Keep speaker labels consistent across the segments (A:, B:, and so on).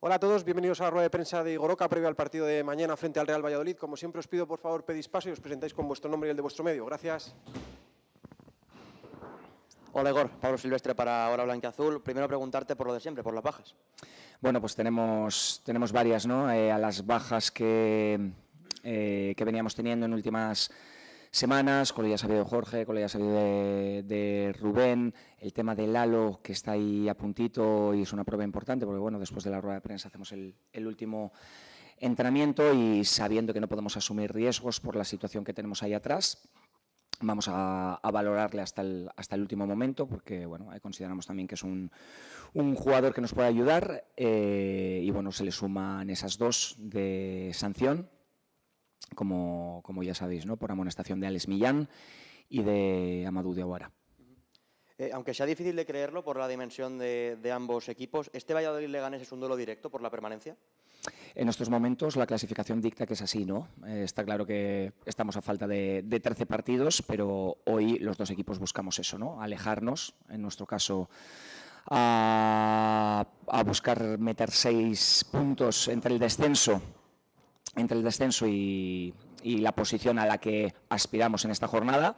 A: Hola a todos, bienvenidos a la rueda de prensa de Igoroca previo al partido de mañana frente al Real Valladolid. Como siempre os pido, por favor, pedís paso y os presentáis con vuestro nombre y el de vuestro medio. Gracias.
B: Hola Igor, Pablo Silvestre para Hora Blanquiazul. Primero preguntarte por lo de siempre, por las bajas.
C: Bueno, pues tenemos varias, ¿no? A las bajas que veníamos teniendo en últimas semanas, con lo ya sabido de Jorge, con lo ya sabido de Rubén, el tema de Lalo, que está ahí a puntito y es una prueba importante, porque bueno, después de la rueda de prensa hacemos el último entrenamiento y sabiendo que no podemos asumir riesgos por la situación que tenemos ahí atrás, vamos a valorarle hasta el último momento, porque bueno, consideramos también que es un jugador que nos puede ayudar y bueno, se le suman esas dos de sanción, como ya sabéis, ¿no? Por amonestación de Alex Millán y de Amadou Diawara.
B: Aunque sea difícil de creerlo por la dimensión de ambos equipos, ¿este Valladolid-Leganés es un duelo directo por la permanencia?
C: En estos momentos la clasificación dicta que es así, ¿no? Está claro que estamos a falta de 13 partidos, pero hoy los dos equipos buscamos eso, ¿no? Alejarnos, en nuestro caso, a buscar meter 6 puntos entre el descenso y la posición a la que aspiramos en esta jornada,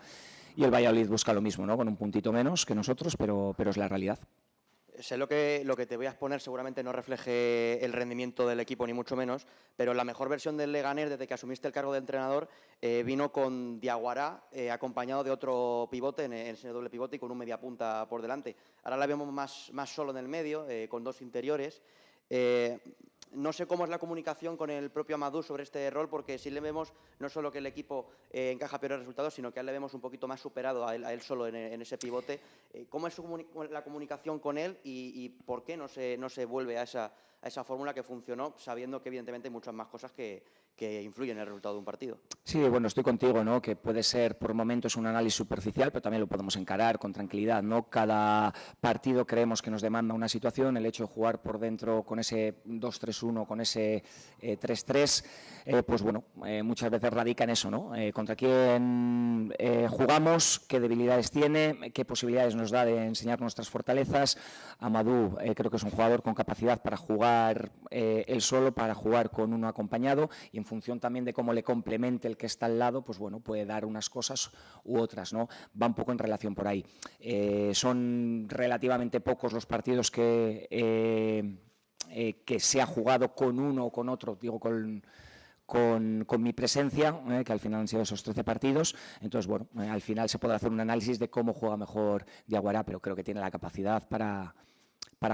C: y el Valladolid busca lo mismo, ¿no? Con un puntito menos que nosotros, pero es la realidad.
B: Sé lo que te voy a exponer seguramente no refleje el rendimiento del equipo, ni mucho menos, pero la mejor versión del Leganés desde que asumiste el cargo de entrenador vino con Diawara acompañado de otro pivote en ese doble pivote y con un mediapunta por delante. Ahora la vemos más solo en el medio, con dos interiores. No sé cómo es la comunicación con el propio Amadou sobre este rol, porque sí le vemos no solo que el equipo encaja peores resultados, sino que a él le vemos un poquito más superado a él solo en ese pivote. ¿Cómo es la comunicación con él y por qué no se vuelve a esa fórmula que funcionó, sabiendo que evidentemente hay muchas más cosas que influyen en el resultado de un partido?
C: Sí, bueno, estoy contigo, ¿no? Que puede ser por momentos un análisis superficial, pero también lo podemos encarar con tranquilidad, ¿no? Cada partido creemos que nos demanda una situación, el hecho de jugar por dentro con ese 2-3-1, con ese 3-3, pues bueno, muchas veces radica en eso, ¿no? Contra quién jugamos, qué debilidades tiene, qué posibilidades nos da de enseñar nuestras fortalezas. Amadou creo que es un jugador con capacidad para jugar él solo, para jugar con uno acompañado, y en función también de cómo le complemente el que está al lado, pues bueno, puede dar unas cosas u otras, ¿no? Va un poco en relación por ahí. Son relativamente pocos los partidos que se ha jugado con uno o con otro, digo, con mi presencia, que al final han sido esos 13 partidos. Entonces, bueno, al final se podrá hacer un análisis de cómo juega mejor Diawara, pero creo que tiene la capacidad para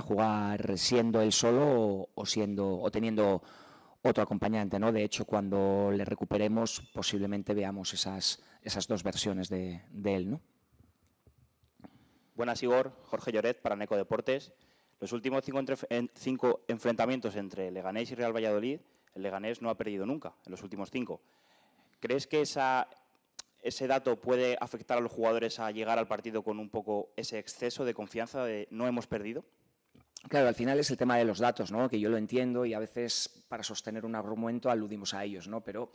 C: jugar siendo él solo o teniendo otro acompañante, ¿no? De hecho, cuando le recuperemos, posiblemente veamos esas dos versiones de él, ¿no?
D: Buenas, Igor. Jorge Lloret para Neco Deportes. Los últimos 5 enfrentamientos entre Leganés y Real Valladolid, el Leganés no ha perdido nunca en los últimos 5. ¿Crees que ese dato puede afectar a los jugadores a llegar al partido con un poco ese exceso de confianza de no hemos perdido?
C: Claro, al final es el tema de los datos, ¿no? Que yo lo entiendo y a veces para sostener un argumento aludimos a ellos, ¿no? Pero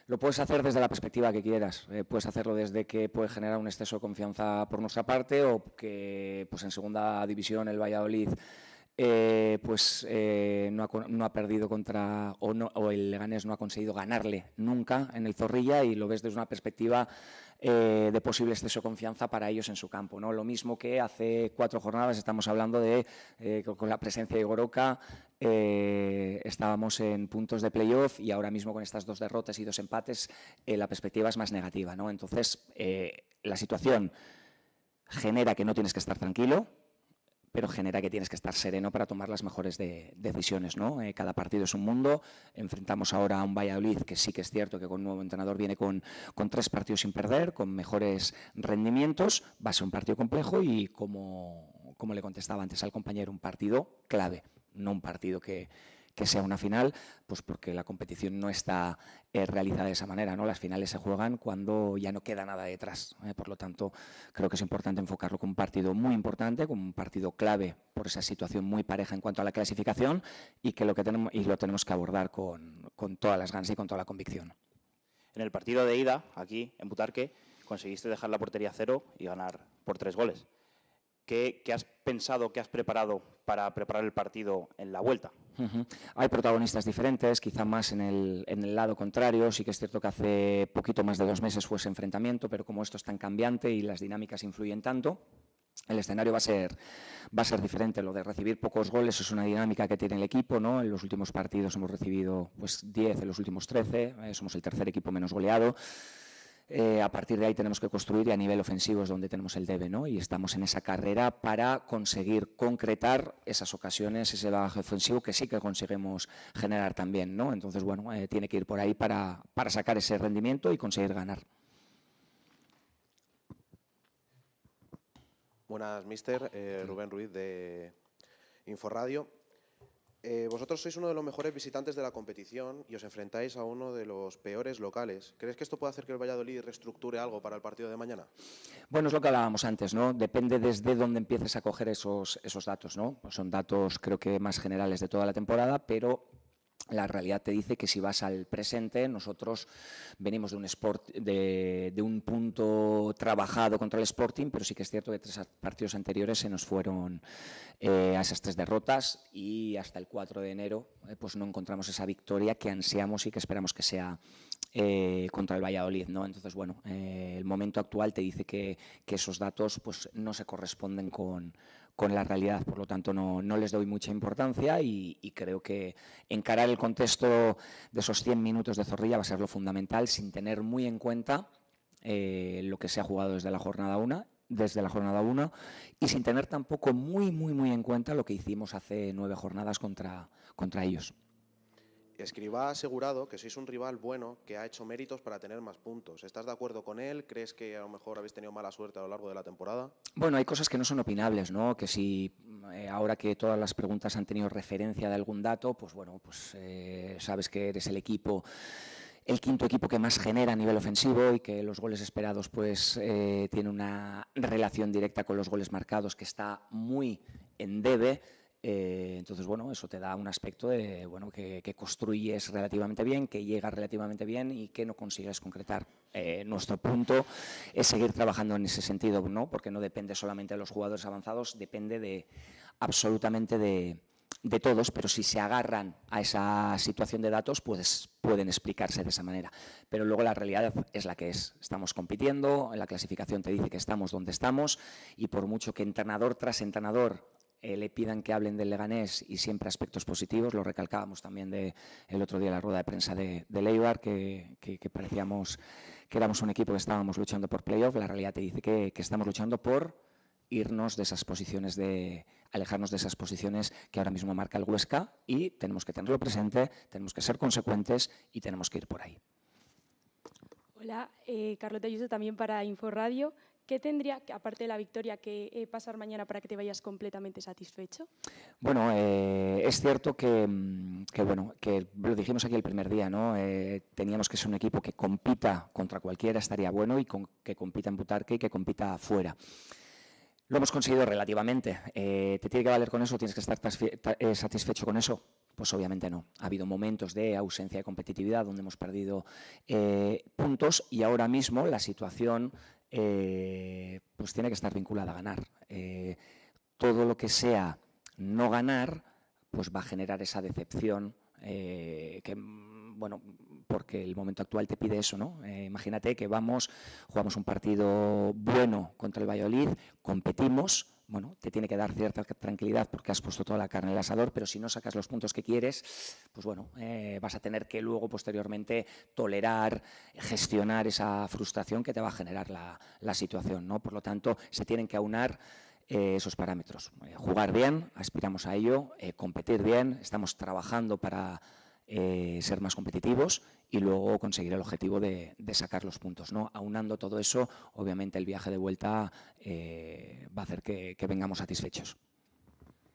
C: lo puedes hacer desde la perspectiva que quieras. Puedes hacerlo desde que puede generar un exceso de confianza por nuestra parte, o que pues en segunda división el Valladolid no ha perdido contra, o el Leganés no ha conseguido ganarle nunca en el Zorrilla, y lo ves desde una perspectiva de posible exceso de confianza para ellos en su campo, ¿no? Lo mismo que hace 4 jornadas estamos hablando de con la presencia de Igoroca estábamos en puntos de playoff, y ahora mismo con estas 2 derrotas y 2 empates la perspectiva es más negativa, ¿no? Entonces la situación genera que no tienes que estar tranquilo, pero genera que tienes que estar sereno para tomar las mejores decisiones, ¿no? Cada partido es un mundo. Enfrentamos ahora a un Valladolid que sí que es cierto que con un nuevo entrenador viene con 3 partidos sin perder, con mejores rendimientos. Va a ser un partido complejo y, como le contestaba antes al compañero, un partido clave, no un partido que sea una final, pues porque la competición no está realizada de esa manera, ¿no? Las finales se juegan cuando ya no queda nada detrás. Por lo tanto, creo que es importante enfocarlo como un partido muy importante, como un partido clave por esa situación muy pareja en cuanto a la clasificación, y que lo tenemos que abordar con todas las ganas y con toda la convicción.
D: En el partido de ida, aquí en Butarque, conseguiste dejar la portería a 0 y ganar por 3 goles. ¿Qué has pensado, qué has preparado para preparar el partido en la vuelta?
C: Hay protagonistas diferentes, quizá más en el lado contrario. Sí que es cierto que hace poquito más de 2 meses fue ese enfrentamiento, pero como esto es tan cambiante y las dinámicas influyen tanto, el escenario va a ser diferente. Lo de recibir pocos goles es una dinámica que tiene el equipo, ¿no? En los últimos partidos hemos recibido 10, en los últimos 13, somos el tercer equipo menos goleado. A partir de ahí tenemos que construir y a nivel ofensivo es donde tenemos el debe, ¿no? Y estamos en esa carrera para conseguir concretar esas ocasiones, ese bagaje ofensivo que sí que conseguimos generar también, ¿no? Entonces, bueno, tiene que ir por ahí para sacar ese rendimiento y conseguir ganar.
E: Buenas, míster. Rubén Ruiz, de Inforradio. Vosotros sois uno de los mejores visitantes de la competición y os enfrentáis a uno de los peores locales. ¿Crees que esto puede hacer que el Valladolid reestructure algo para el partido de mañana?
C: Bueno, es lo que hablábamos antes, ¿no? Depende desde dónde empieces a coger esos datos, ¿no? Son datos, creo que más generales de toda la temporada, pero la realidad te dice que si vas al presente, nosotros venimos de un punto trabajado contra el Sporting, pero sí que es cierto que 3 partidos anteriores se nos fueron a esas 3 derrotas y hasta el 4 de enero pues no encontramos esa victoria que ansiamos y que esperamos que sea contra el Valladolid, ¿no? Entonces, bueno, el momento actual te dice que esos datos pues no se corresponden con la realidad, por lo tanto no les doy mucha importancia y creo que encarar el contexto de esos 100 minutos de Zorrilla va a ser lo fundamental, sin tener muy en cuenta lo que se ha jugado desde la jornada 1 y sin tener tampoco muy en cuenta lo que hicimos hace 9 jornadas contra ellos.
E: Escribá ha asegurado que sois un rival bueno que ha hecho méritos para tener más puntos. ¿Estás de acuerdo con él? ¿Crees que a lo mejor habéis tenido mala suerte a lo largo de la temporada?
C: Bueno, hay cosas que no son opinables, ¿no? Que si ahora que todas las preguntas han tenido referencia de algún dato, pues bueno, pues sabes que eres el 5.º equipo que más genera a nivel ofensivo y que los goles esperados pues tiene una relación directa con los goles marcados que está muy en debe. Entonces, bueno, eso te da un aspecto de, bueno, que construyes relativamente bien, que llegas relativamente bien y que no consigues concretar. Nuestro punto es seguir trabajando en ese sentido, ¿no? Porque no depende solamente de los jugadores avanzados, depende absolutamente de todos, pero si se agarran a esa situación de datos, pues pueden explicarse de esa manera. Pero luego la realidad es la que es. Estamos compitiendo, la clasificación te dice que estamos donde estamos y por mucho que entrenador tras entrenador le pidan que hablen del Leganés y siempre aspectos positivos, lo recalcábamos también el otro día en la rueda de prensa de Eibar, que parecíamos que éramos un equipo que estábamos luchando por playoff. La realidad te dice que estamos luchando por irnos de esas posiciones, alejarnos de esas posiciones que ahora mismo marca el Huesca y tenemos que tenerlo presente, tenemos que ser consecuentes y tenemos que ir por ahí.
F: Hola, Carlota Ayuso también para Inforradio. ¿Qué tendría, aparte de la victoria, que pasar mañana para que te vayas completamente satisfecho?
C: Bueno, es cierto que lo dijimos aquí el primer día, ¿no? Teníamos que ser un equipo que compita contra cualquiera, estaría bueno, y que compita en Butarque y que compita afuera. Lo hemos conseguido relativamente. ¿Te tiene que valer con eso? ¿Tienes que estar satisfecho con eso? Pues obviamente no. Ha habido momentos de ausencia de competitividad donde hemos perdido puntos y ahora mismo la situación pues tiene que estar vinculada a ganar. Todo lo que sea no ganar pues va a generar esa decepción porque el momento actual te pide eso, ¿no? Imagínate que jugamos un partido bueno contra el Valladolid, competimos, bueno, te tiene que dar cierta tranquilidad porque has puesto toda la carne en el asador, pero si no sacas los puntos que quieres, pues bueno, vas a tener que luego posteriormente tolerar, gestionar esa frustración que te va a generar la situación, ¿no? Por lo tanto, se tienen que aunar esos parámetros. Jugar bien, aspiramos a ello, competir bien, estamos trabajando para ser más competitivos y luego conseguir el objetivo de sacar los puntos, ¿no? Aunando todo eso, obviamente el viaje de vuelta va a hacer que vengamos satisfechos.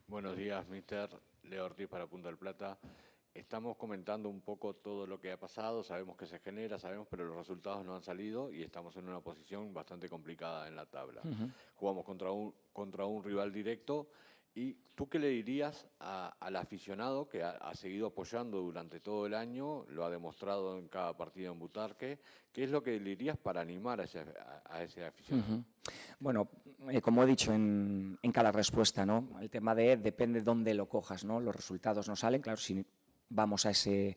G: Buenos días, míster. Leo Ortiz para Punta del Plata. Estamos comentando un poco todo lo que ha pasado, sabemos que se genera, pero los resultados no han salido y estamos en una posición bastante complicada en la tabla. Jugamos contra un rival directo. ¿Y tú qué le dirías al aficionado que ha seguido apoyando durante todo el año, lo ha demostrado en cada partido en Butarque? ¿Qué es lo que le dirías para animar a ese aficionado?
C: Bueno, como he dicho en cada respuesta, ¿no? El tema de depende dónde lo cojas, ¿no? Los resultados no salen, claro, si vamos a ese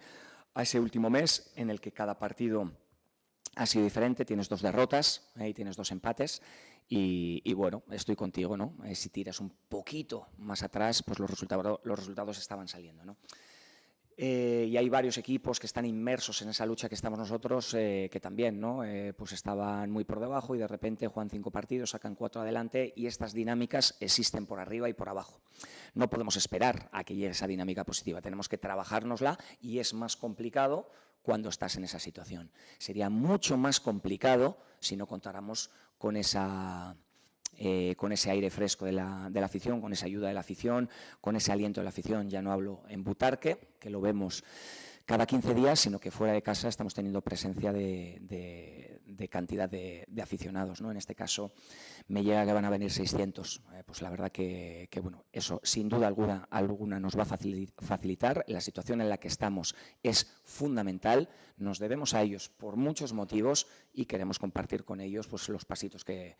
C: último mes en el que cada partido ha sido diferente, tienes 2 derrotas y tienes 2 empates y bueno, estoy contigo, ¿no? Si tiras un poquito más atrás, pues los resultados estaban saliendo, ¿no? Y hay varios equipos que están inmersos en esa lucha que estamos nosotros, que también, ¿no? Pues estaban muy por debajo y de repente juegan 5 partidos, sacan 4 adelante y estas dinámicas existen por arriba y por abajo. No podemos esperar a que llegue esa dinámica positiva, tenemos que trabajárnosla y es más complicado cuando estás en esa situación. Sería mucho más complicado si no contáramos con ese aire fresco de la afición, con esa ayuda de la afición, con ese aliento de la afición. Ya no hablo en Butarque, que lo vemos cada 15 días, sino que fuera de casa estamos teniendo presencia de cantidad de aficionados, ¿no? En este caso me llega que van a venir 600. Pues la verdad que bueno, eso sin duda alguna nos va a facilitar. La situación en la que estamos es fundamental, nos debemos a ellos por muchos motivos y queremos compartir con ellos pues, los pasitos que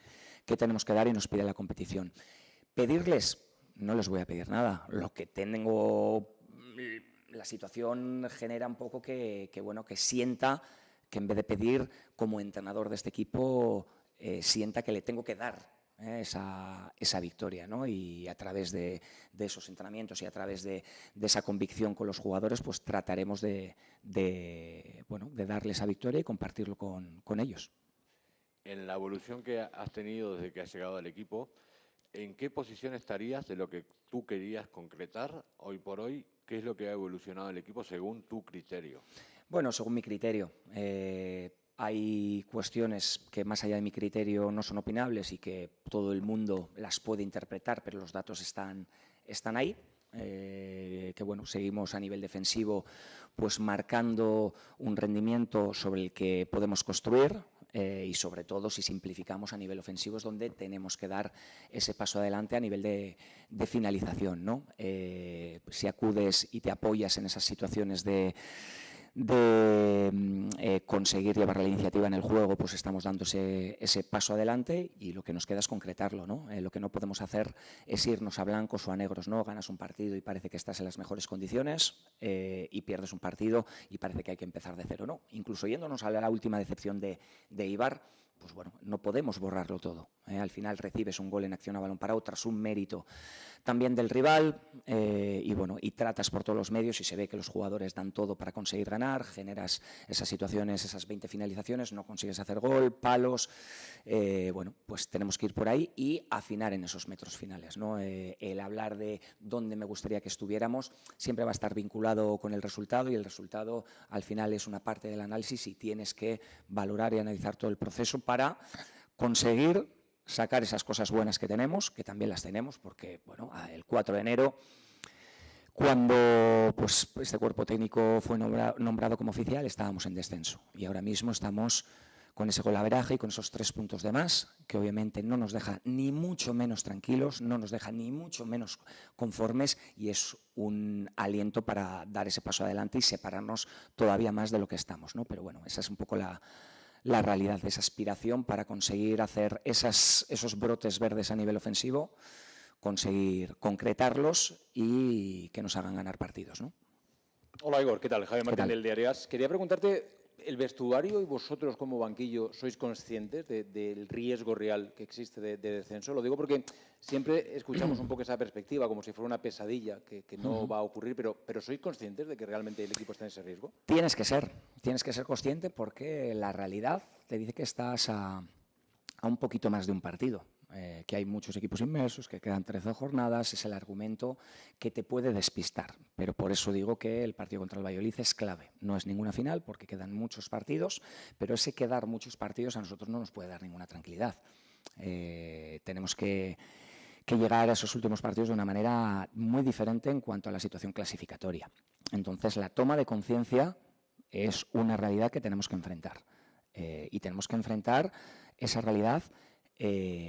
C: tenemos que dar y nos pide la competición. Pedirles, no les voy a pedir nada. Lo que tengo, la situación genera un poco que sienta que en vez de pedir como entrenador de este equipo, sienta que le tengo que dar esa victoria, ¿no? Y a través de esos entrenamientos y a través de esa convicción con los jugadores, pues trataremos de darle esa victoria y compartirlo con ellos.
G: En la evolución que has tenido desde que has llegado al equipo, ¿en qué posición estarías de lo que tú querías concretar hoy por hoy? ¿Qué es lo que ha evolucionado el equipo según tu criterio?
C: Bueno, según mi criterio. Hay cuestiones que más allá de mi criterio no son opinables y que todo el mundo las puede interpretar, pero los datos están ahí. Que bueno, seguimos a nivel defensivo pues marcando un rendimiento sobre el que podemos construir. Y sobre todo si simplificamos a nivel ofensivo es donde tenemos que dar ese paso adelante a nivel de finalización, ¿no? Si acudes y te apoyas en esas situaciones de conseguir llevar la iniciativa en el juego, pues estamos dando ese paso adelante y lo que nos queda es concretarlo, ¿no? Lo que no podemos hacer es irnos a blancos o a negros, ¿no? Ganas un partido y parece que estás en las mejores condiciones y pierdes un partido y parece que hay que empezar de cero, ¿no? Incluso yéndonos a la última decepción de Eibar, pues bueno, no podemos borrarlo todo. Al final recibes un gol en acción a balón parado tras un mérito también del rival y tratas por todos los medios y se ve que los jugadores dan todo para conseguir ganar, generas esas situaciones, esas 20 finalizaciones, no consigues hacer gol, palos, pues tenemos que ir por ahí y afinar en esos metros finales, ¿no? El hablar de dónde me gustaría que estuviéramos siempre va a estar vinculado con el resultado y el resultado al final es una parte del análisis y tienes que valorar y analizar todo el proceso para conseguir sacar esas cosas buenas que tenemos, que también las tenemos, porque bueno, el 4 de enero, cuando pues, este cuerpo técnico fue nombrado como oficial, estábamos en descenso y ahora mismo estamos con ese golaveraje y con esos 3 puntos de más, que obviamente no nos deja ni mucho menos tranquilos, no nos deja ni mucho menos conformes y es un aliento para dar ese paso adelante y separarnos todavía más de lo que estamos, ¿no? Pero bueno, esa es un poco la realidad de esa aspiración para conseguir hacer esos brotes verdes a nivel ofensivo, conseguir concretarlos y que nos hagan ganar partidos, ¿no?
H: Hola Igor, ¿qué tal? Javier Martín del Diario AS. Quería preguntarte, ¿el vestuario y vosotros como banquillo sois conscientes del riesgo real que existe de descenso? Lo digo porque siempre escuchamos un poco esa perspectiva, como si fuera una pesadilla que no va a ocurrir, pero ¿sois conscientes de que realmente el equipo está en ese riesgo? Tienes que ser
C: consciente porque la realidad te dice que estás a un poquito más de un partido. Que hay muchos equipos inmersos, que quedan 13 jornadas, es el argumento que te puede despistar. Pero por eso digo que el partido contra el Valladolid es clave. No es ninguna final porque quedan muchos partidos, pero ese quedar muchos partidos a nosotros no nos puede dar ninguna tranquilidad. Tenemos que llegar a esos últimos partidos de una manera muy diferente en cuanto a la situación clasificatoria. Entonces, la toma de conciencia es una realidad que tenemos que enfrentar. Y tenemos que enfrentar esa realidad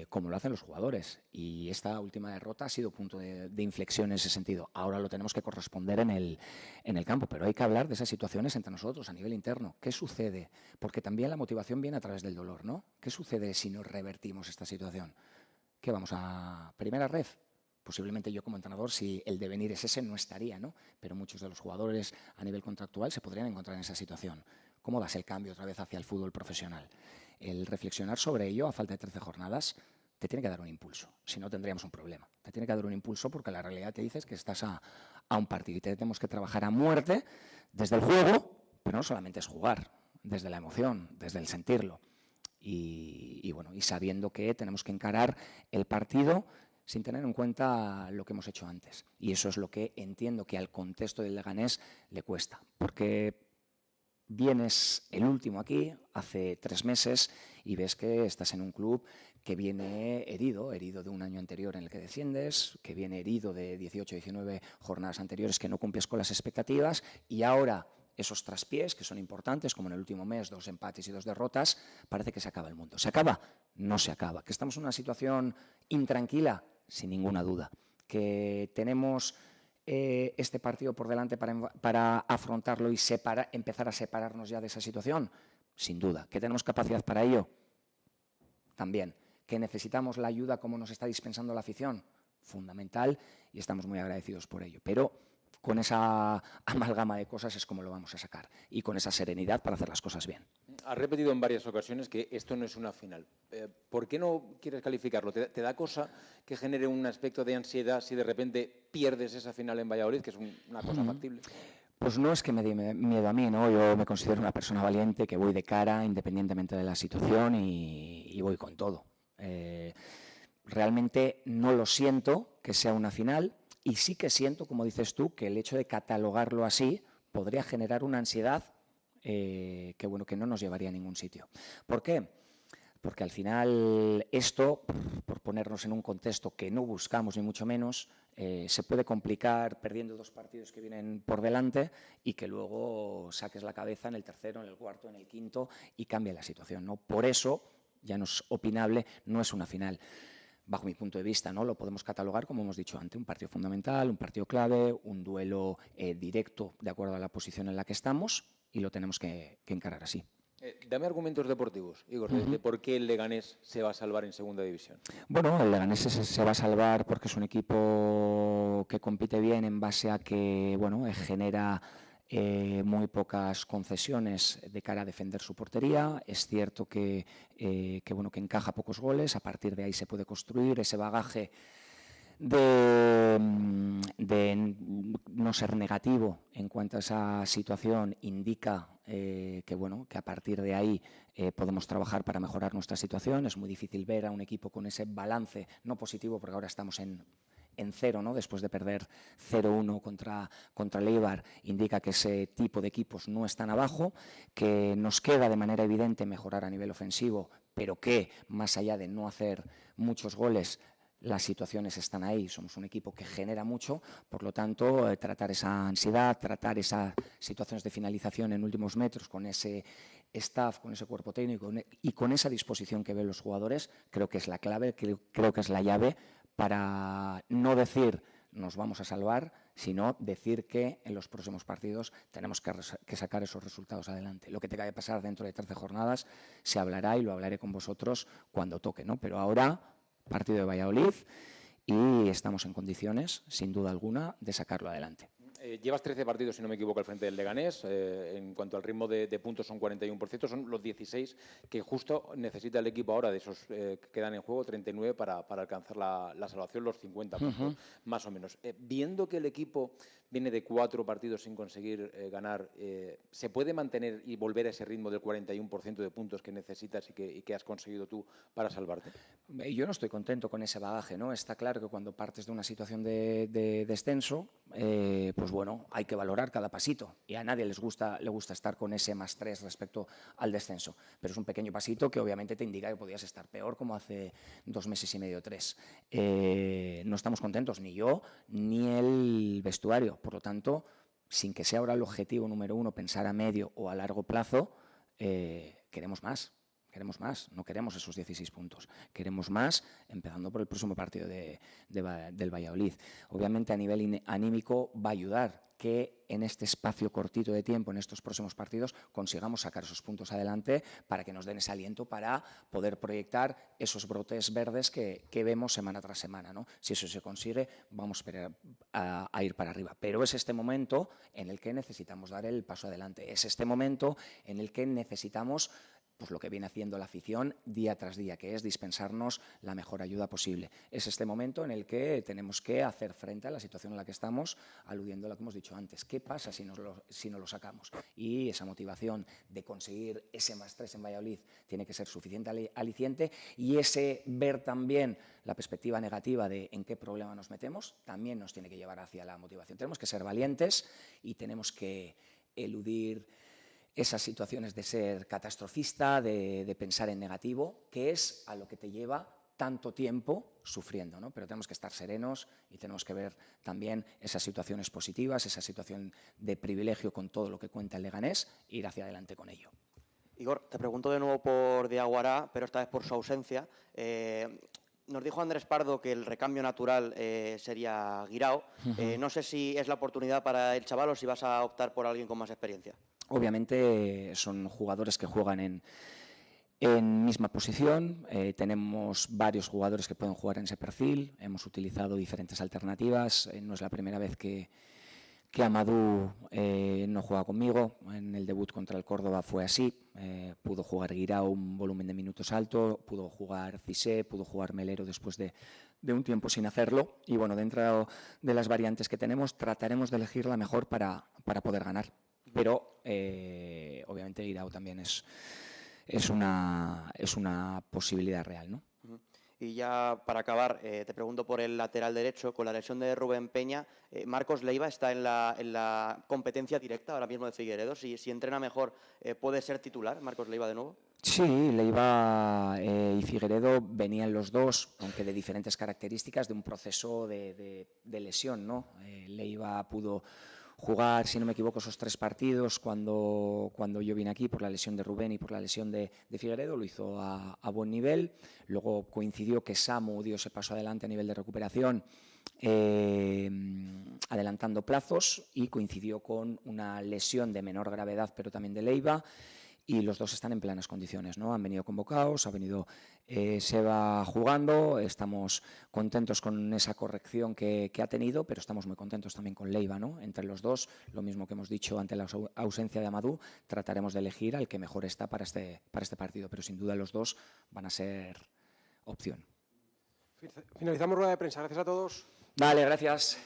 C: como lo hacen los jugadores. Y esta última derrota ha sido punto de inflexión en ese sentido. Ahora lo tenemos que corresponder en el campo, pero hay que hablar de esas situaciones entre nosotros a nivel interno. ¿Qué sucede? Porque también la motivación viene a través del dolor, ¿no? ¿Qué sucede si no revertimos esta situación? ¿qué vamos a primera ref? Posiblemente yo como entrenador, si el devenir es ese, no estaría, ¿no? Pero muchos de los jugadores a nivel contractual se podrían encontrar en esa situación. ¿Cómo das el cambio otra vez hacia el fútbol profesional? El reflexionar sobre ello a falta de 13 jornadas te tiene que dar un impulso, si no tendríamos un problema. Te tiene que dar un impulso porque la realidad te dice que estás a un partido y tenemos que trabajar a muerte desde el juego, pero no solamente es jugar, desde la emoción, desde el sentirlo. Y sabiendo que tenemos que encarar el partido sin tener en cuenta lo que hemos hecho antes. Y eso es lo que entiendo que al contexto del Leganés le cuesta, porque vienes el último aquí hace 3 meses y ves que estás en un club que viene herido de un año anterior en el que desciendes, que viene herido de 18, 19 jornadas anteriores que no cumples con las expectativas, y ahora esos traspiés, que son importantes, como en el último mes, 2 empates y 2 derrotas, parece que se acaba el mundo. ¿Se acaba? No se acaba. ¿Que estamos en una situación intranquila? Sin ninguna duda. ¿Que tenemos este partido por delante para afrontarlo y empezar a separarnos ya de esa situación? Sin duda. ¿Que tenemos capacidad para ello? También. ¿Que necesitamos la ayuda como nos está dispensando la afición? Fundamental, y estamos muy agradecidos por ello. Pero con esa amalgama de cosas es como lo vamos a sacar, y con esa serenidad para hacer las cosas bien.
H: Has repetido en varias ocasiones que esto no es una final. ¿Por qué no quieres calificarlo? ¿Te da cosa que genere un aspecto de ansiedad si de repente pierdes esa final en Valladolid, que es una cosa factible?
C: Pues no es que me dé miedo a mí, ¿no? Yo me considero una persona valiente, que voy de cara independientemente de la situación y voy con todo. Realmente no lo siento que sea una final, y sí que siento, como dices tú, que el hecho de catalogarlo así podría generar una ansiedad que no nos llevaría a ningún sitio. ¿Por qué? Porque al final esto, por ponernos en un contexto que no buscamos ni mucho menos, se puede complicar perdiendo 2 partidos que vienen por delante y que luego saques la cabeza en el tercero, en el cuarto, en el quinto y cambie la situación, ¿no? Por eso, ya no es opinable, no es una final. Bajo mi punto de vista, ¿no? Lo podemos catalogar, como hemos dicho antes, un partido fundamental, un partido clave, un duelo directo de acuerdo a la posición en la que estamos, y lo tenemos que encarar así.
H: Dame argumentos deportivos, Igor, de por qué el Leganés se va a salvar en segunda división.
C: Bueno, el Leganés se va a salvar porque es un equipo que compite bien en base a que genera muy pocas concesiones de cara a defender su portería. Es cierto que encaja pocos goles, a partir de ahí se puede construir ese bagaje de no ser negativo en cuanto a esa situación. Indica que a partir de ahí podemos trabajar para mejorar nuestra situación. Es muy difícil ver a un equipo con ese balance no positivo, porque ahora estamos en 0, ¿no? Después de perder 0-1 contra el Eibar, indica que ese tipo de equipos no están abajo, que nos queda de manera evidente mejorar a nivel ofensivo, pero que más allá de no hacer muchos goles, las situaciones están ahí. Somos un equipo que genera mucho, por lo tanto, tratar esa ansiedad, tratar esas situaciones de finalización en últimos metros con ese staff, con ese cuerpo técnico y con esa disposición que ven los jugadores, creo que es la clave, creo que es la llave para no decir nos vamos a salvar, sino decir que en los próximos partidos tenemos que sacar esos resultados adelante. Lo que tenga que pasar dentro de 13 jornadas se hablará, y lo hablaré con vosotros cuando toque, ¿no? Pero ahora, partido de Valladolid, y estamos en condiciones, sin duda alguna, de sacarlo adelante.
H: Llevas 13 partidos, si no me equivoco, al frente del Leganés. En cuanto al ritmo de puntos, son 41%. Son los 16 que justo necesita el equipo ahora, de esos que quedan en juego, 39 para alcanzar la salvación, los 50 puntos, más o menos. Viendo que el equipo viene de 4 partidos sin conseguir ganar, ¿se puede mantener y volver a ese ritmo del 41% de puntos que necesitas y que has conseguido tú para salvarte?
C: Yo no estoy contento con ese bagaje, ¿no? Está claro que cuando partes de una situación de descenso, hay que valorar cada pasito, y a nadie le gusta estar con ese +3 respecto al descenso, pero es un pequeño pasito que obviamente te indica que podías estar peor, como hace 2 meses y medio, 3. No estamos contentos, ni yo ni el vestuario. Por lo tanto, sin que sea ahora el objetivo número 1 pensar a medio o a largo plazo, queremos más. Queremos más, no queremos esos 16 puntos. Queremos más, empezando por el próximo partido del Valladolid. Obviamente, a nivel anímico va a ayudar que en este espacio cortito de tiempo, en estos próximos partidos, consigamos sacar esos puntos adelante para que nos den ese aliento para poder proyectar esos brotes verdes que vemos semana tras semana, ¿no? Si eso se consigue, vamos a ir para arriba. Pero es este momento en el que necesitamos dar el paso adelante. Es este momento en el que necesitamos, pues, lo que viene haciendo la afición día tras día, que es dispensarnos la mejor ayuda posible. Es este momento en el que tenemos que hacer frente a la situación en la que estamos, aludiendo a lo que hemos dicho antes. ¿Qué pasa si no lo sacamos? Y esa motivación de conseguir ese +3 en Valladolid tiene que ser suficiente aliciente, y ese ver también la perspectiva negativa de en qué problema nos metemos también nos tiene que llevar hacia la motivación. Tenemos que ser valientes y tenemos que eludir esas situaciones de ser catastrofista, de pensar en negativo, que es a lo que te lleva tanto tiempo sufriendo, ¿no? Pero tenemos que estar serenos y tenemos que ver también esas situaciones positivas, esa situación de privilegio con todo lo que cuenta el Leganés, e ir hacia adelante con ello.
B: Igor, te pregunto de nuevo por Diaguará, pero esta vez por su ausencia. Nos dijo Andrés Pardo que el recambio natural sería Guirao. No sé si es la oportunidad para el chaval o si vas a optar por alguien con más experiencia.
C: Obviamente son jugadores que juegan en misma posición. Tenemos varios jugadores que pueden jugar en ese perfil. Hemos utilizado diferentes alternativas. No es la primera vez que Amadou no juega conmigo. En el debut contra el Córdoba fue así. Pudo jugar Guirao un volumen de minutos alto, pudo jugar Cissé, pudo jugar Melero después de un tiempo sin hacerlo. Y bueno, dentro de las variantes que tenemos, trataremos de elegir la mejor para poder ganar. Pero obviamente Guirao también es una posibilidad real, ¿no?
B: Y ya para acabar, te pregunto por el lateral derecho. Con la lesión de Rubén Peña, Marcos Leiva está en la competencia directa ahora mismo de Figueiredo. Si entrena mejor, ¿puede ser titular Marcos Leiva de nuevo?
C: Sí, Leiva y Figueiredo venían los dos, aunque de diferentes características, de un proceso de lesión, ¿no? Leiva pudo jugar, si no me equivoco, esos 3 partidos cuando yo vine aquí por la lesión de Rubén y por la lesión de Figueiredo. Lo hizo a buen nivel. Luego coincidió que Samu dio ese paso adelante a nivel de recuperación, adelantando plazos, y coincidió con una lesión de menor gravedad, pero también de Leiva. Y los dos están en plenas condiciones, ¿no? Han venido convocados, ha venido Seba jugando. Estamos contentos con esa corrección que ha tenido, pero estamos muy contentos también con Leiva, ¿no? Entre los dos, lo mismo que hemos dicho ante la ausencia de Amadou, trataremos de elegir al que mejor está para este partido, pero sin duda los dos van a ser opción.
A: Finalizamos rueda de prensa. Gracias a todos.
C: Vale, gracias.